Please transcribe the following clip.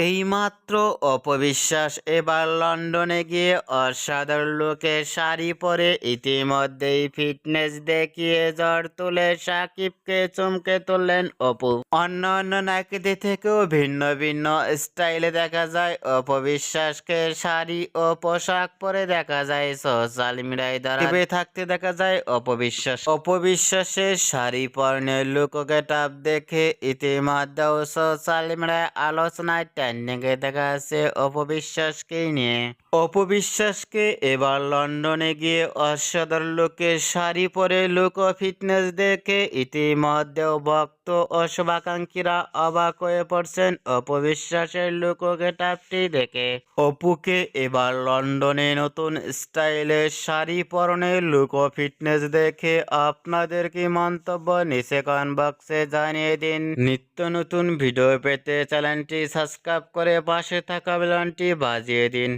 এইমাত্র অপবিশ্বাস এবার লন্ডনে গিয়ে অসাধারণ লুকের শাড়ি পরে ইতিমধ্যেই ফিটনেস দেখিয়ে ঝড় তুলে সাকিবকে চমকে তুললেন অপু। অন্য নায়িকাদের থেকেও ভিন্ন ভিন্ন স্টাইলে দেখা যায় অপবিশ্বাসকে। শাড়ি ও পোশাক পরে দেখা যায় সোশ্যাল মিডিয়ায় দ্বারা থাকতে দেখা যায় অপবিশ্বাসের শাড়ি পরনের লুক গেটআপ দেখে ইতিমধ্যেও সোশ্যাল মিডিয়ায় আলোচনায় ট্রেন্ডিংয়ে দেখা যাচ্ছে অপবিশ্বাসকে নিয়ে। অপবিশ্বাসকে এবার লন্ডনে গিয়ে অসাধারণ লুকের শাড়ি পরে লুক ও ফিটনেস দেখে ইতিমধ্যেও ভক্ত ও শুভাকাঙ্ক্ষীরা অবাক হয়ে পড়ছেন অপবিশ্বাসের লুক ও গেটআপটি দেখে। অপুকে এবার লন্ডনে নতুন স্টাইলের শাড়ি পরনের লুক ও ফিটনেস দেখে আপনাদের কি মন্তব্য নিচে কমেন্ট বক্সে জানিয়ে দিন। নিত্য নতুন ভিডিও পেতে চ্যানেলটি সাবস্ক্রাইব করে পাশে থাকা বেলটি বাজিয়ে দিন।